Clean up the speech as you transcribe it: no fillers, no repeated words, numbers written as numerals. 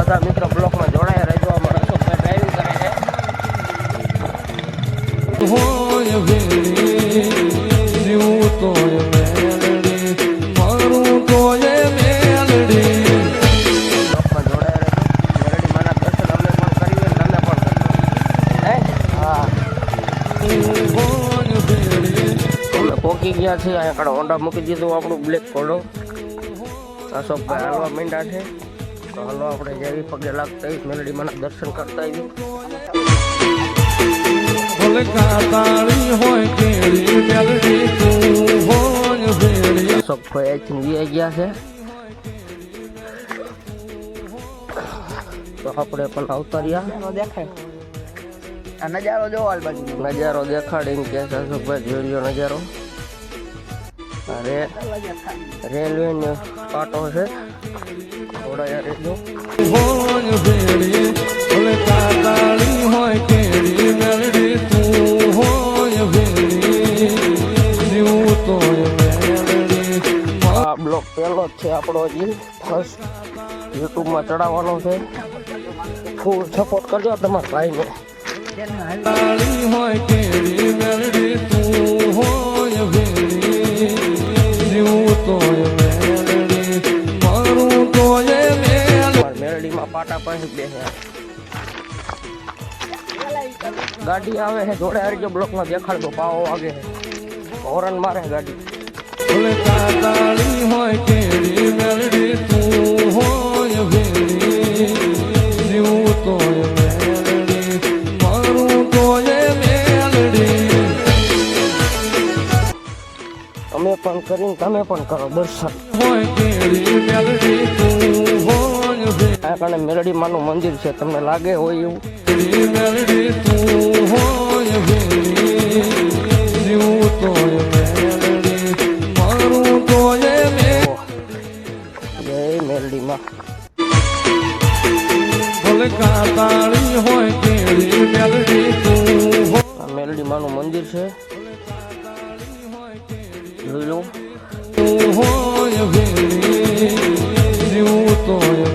બધા મિત્રો બ્લોકમાં જોડાયા રહેજો. અમારા અશોકભાઈ ડ્રાઇવિંગ કરે છે. હોય વેલી જીવું તોય મેલડી મારું તોય મેલડી. બ્લોકમાં જોડાયા રહેજો. મેલડી માના દર્શન અમે પણ કરીએ, તમે પણ કરજો. હા, હોય વેલી અમે પોકી ગયા છીએ. અહીંયા કાઢો હોન્ડા મૂકી દીધું આપણું બ્લેક કોડો. અશોકભાઈ હાલવા માંડ્યા છે. તો હાલો આપણે જેવી પગે લાગતા મેલડી માના દર્શન કરતા આવીએ. ભલે કાતાળી હોય કેળી મેલડી તું હોય વેલી. અશોકભાઈ અહીંથી વી ગયા છે. તો આપણે પણ આવતા રહ્યા. દેખાય નજારો જો હાલ બાજુ નજારો દેખાડીને કે છે અશોકભાઈ જોઈ લ્યો નજારો. રેલવે નો પાટો છે. થોડા યાર રહેજો. હોય વેલી ભલે કાતાળી હોય કેળી મેલડી તું હોય વેલી જીવું તોય મેલડી. આ બ્લોક પહેલો જ છે આપણો, હજી ફર્સ્ટ યુટ્યુબમાં ચડાવવાનો છે. ફૂલ સપોર્ટ કરજો તમારા ભાઈને. કાતાળી હોય કેળી મેલડી તું હોય વેલી જીવું તોય મેલડી મારું તોય મેલડી. મેલડીમાં પાટા પાસે બેસે ગાડી આવે છે. જોડે હરજો બ્લોકમાં દેખાડતો પાવો વાગે છે. હોરન મારે ગાડી. ભલે કાતાળી હોય કેળી મેલડી તું હોય વેલી જીવું તોય મેલડી મારું તોય મેલડી. અમે પણ કરીને તમે પણ કરો દર્શન. હોય કેળી મેલડી તું હોય વેલી આ કારણે મેલડી માનું મંદિર છે, તમને લાગે હોય એવું. મેલડી તું હોય વેલી જીવું તોય મેલડી મારું તોય મેલડી. જય મેલડીમાં. ભલે કાતાળી હોય કેળી મેલડી તું આ મેલડી માનું મંદિર છે, જોઈ લો. હોય વેલી જીવું તોય